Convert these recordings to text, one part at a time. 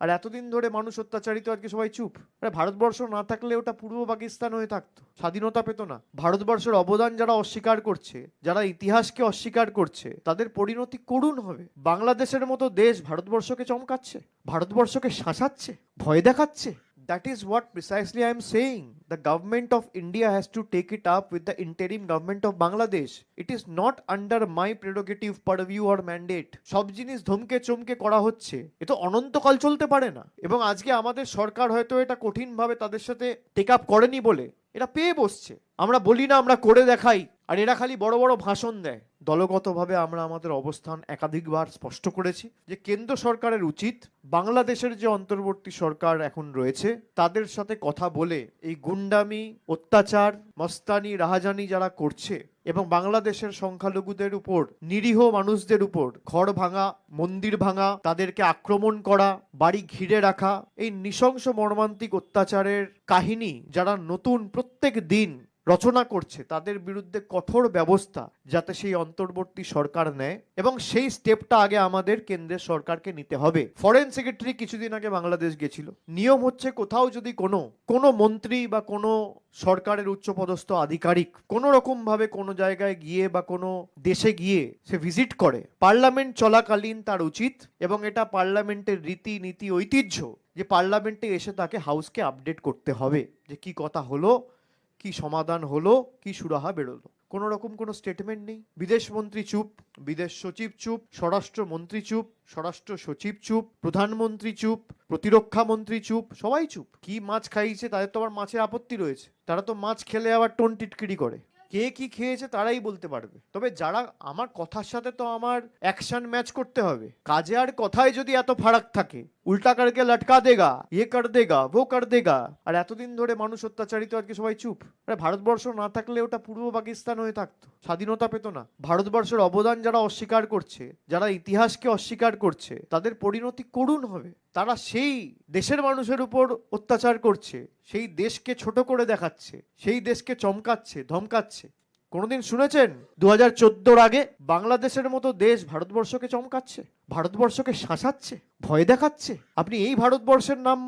আর এতদিন ধরে মানুষ অত্যাচারিত, আজকে সবাই চুপ। আরে ভারতবর্ষ না থাকলে ওটা পূর্ব পাকিস্তান হয়ে থাকতো, স্বাধীনতা পেত না। ভারতবর্ষের অবদান যারা অস্বীকার করছে, যারা ইতিহাসকে অস্বীকার করছে, তাদের পরিণতি করুণ হবে। বাংলাদেশের মতো দেশ ভারতবর্ষকে চমকাচ্ছে, ভারতবর্ষকে শাসাচ্ছে, ভয় দেখাচ্ছে। That is what precisely I am saying. The government of India has to take it up with the interim government of Bangladesh. It is not under my prerogative, purview or mandate. সব জিনিস ধমকে চমকে করা হচ্ছে, এ তো অনন্তকাল চলতে পারে না। এবং আজকে আমাদের সরকার হয়তো এটা কঠিনভাবে তাদের সাথে টেক আপ করেনি বলে এরা পেয়ে বসছে। আমরা বলি না, আমরা করে দেখাই, আর এরা খালি বড় বড় ভাষণ দেয়। দলগতভাবে আমরা আমাদের অবস্থান একাধিকবার স্পষ্ট করেছি যে কেন্দ্র সরকারের উচিত বাংলাদেশের যে অন্তর্বর্তী সরকার এখন রয়েছে তাদের সাথে কথা বলে এই গুন্ডামি, অত্যাচার, মস্তানি, রাহাজানি যারা করছে এবং বাংলাদেশের সংখ্যালঘুদের উপর, নিরীহ মানুষদের উপর ঘর ভাঙা, মন্দির ভাঙা, তাদেরকে আক্রমণ করা, বাড়ি ঘিরে রাখা, এই নৃশংস মর্মান্তিক অত্যাচারের কাহিনী যারা নতুন প্রত্যেক দিন রচনা করছে, তাদের বিরুদ্ধে কঠোর ব্যবস্থা যাতে সেই অন্তর্বর্তী সরকার নেয়, এবং সেই স্টেপটা আগে আমাদের কেন্দ্রের সরকারকে নিতে হবে। ফরেন সেক্রেটারি কিছুদিন আগে বাংলাদেশ গেছিল। নিয়ম হচ্ছে কোথাও যদি কোনো মন্ত্রী বা কোনো সরকারের উচ্চপদস্থ আধিকারিক কোনো রকম ভাবে কোনো জায়গায় গিয়ে বা কোনো দেশে গিয়ে সে ভিজিট করে, পার্লামেন্ট চলাকালীন তার উচিত, এবং এটা পার্লামেন্টের রীতি নীতি ঐতিহ্য, যে পার্লামেন্টে এসে তাকে হাউসকে আপডেট করতে হবে যে কি কথা হলো, কি সমাধান হলো, কি সুরাহা বেরোলো। কোনো রকম কোনো স্টেটমেন্ট নেই। বিদেশ মন্ত্রী চুপ, বিদেশ সচিব চুপ, স্বরাষ্ট্র মন্ত্রী চুপ, স্বরাষ্ট্র সচিব চুপ, প্রধানমন্ত্রী চুপ, প্রতিরক্ষা মন্ত্রী চুপ, সবাই চুপ। কি মাছ খাইয়েছে তাদের তো আবার মাছের আপত্তি রয়েছে, তারা তো মাছ খেলে আবার টোন টিটকিরি করে। কে কি খেয়েছে তারাই বলতে পারবে। তবে যারা, আমার কথার সাথে তো আমার অ্যাকশন ম্যাচ করতে হবে। কাজে আর কথায় যদি এত ফারাক থাকে, উল্টা করকে লটকা দেগা, ইয়ে কর দেগা, ও কর দেগা, আর এতদিন ধরে মানুষ অত্যাচারিত, আজকে সবাই চুপ। আরে ভারতবর্ষ না থাকলে ওটা পূর্ব পাকিস্তান হয়ে থাকতো, স্বাধীনতা পেত না। ভারতবর্ষের অবদান যারা অস্বীকার করছে, যারা ইতিহাসকে অস্বীকার করছে, তাদের পরিণতি করুণ হবে। তারা সেই দেশের মানুষের উপর অত্যাচার করছে, সেই দেশকে ছোট করে দেখাচ্ছে, সেই দেশকে চমকাচ্ছে, ধমকাচ্ছে। কোনোদিন শুনেছেন 2014 আগে বাংলাদেশের মতো দেশ ভারতবর্ষকে চমকাচ্ছে, ভারতবর্ষকে শাসাচ্ছে, ভয় দেখাচ্ছে? আপনি এই ভারতবর্ষের নাম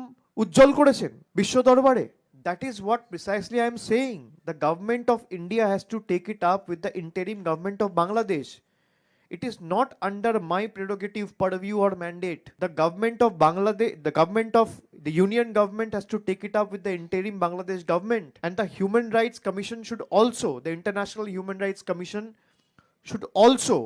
উজ্জ্বল করেছেন বিশ্ব দরবারে। That is what precisely I am saying. The government of India has to take it up with the interim government of Bangladesh. It is not under my prerogative, purview or mandate. The government of Bangladesh, the government of the union government has to take it up with the interim Bangladesh government. And the Human Rights Commission should also, the International Human Rights Commission should also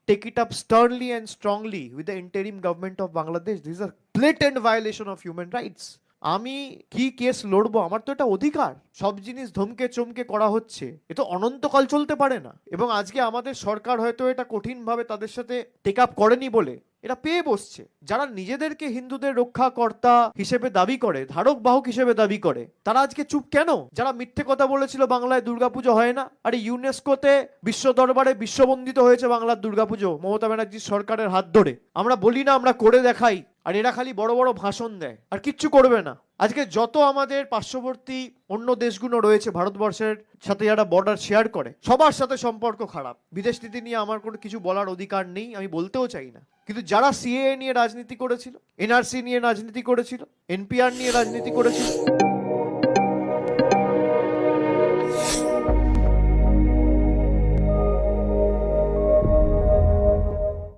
take it up sternly and strongly with the interim government of Bangladesh. This is a blatant violation of human rights. আমি কি case লড়বো? আমার তো এটা অধিকার। সব জিনিস ধমকে চমকে করা হচ্ছে, এ তো অনন্তকাল চলতে পারে না। এবং আজকে আমাদের সরকার হয়তো এটা কঠিনভাবে তাদের সাথে টেক আপ করেনি বলে এরা পেয়ে বসছে। যারা নিজেদেরকে হিন্দুদের রক্ষাকর্তা হিসেবে দাবি করে, ধারক বাহক হিসেবে দাবি করে, তারা আজকে চুপ কেন? যারা মিথ্যে কথা বলেছিল বাংলায় দুর্গাপুজো হয় না, আরে ইউনেস্কোতে বিশ্ব দরবারে বিশ্ববন্দিত হয়েছে বাংলার দুর্গাপুজো মমতা ব্যানার্জির সরকারের হাত ধরে। আমরা বলি না, আমরা করে দেখাই, আর এরা খালি বড় বড় ভাষণ দেয় আর কিচ্ছু করবে না। আজকে যত আমাদের পার্শ্ববর্তী অন্য দেশগুলো রয়েছে ভারতবর্ষের সাথে যারা বর্ডার শেয়ার করে, সবার সাথে সম্পর্ক খারাপ। বিদেশ নীতি নিয়ে আমার কোনো কিছু বলার অধিকার নেই, আমি বলতেও চাই না। কিন্তু যারা সিএএ নিয়ে রাজনীতি করেছিল, এনআরসি নিয়ে রাজনীতি করেছিল, এনপিআর নিয়ে রাজনীতি করেছিল,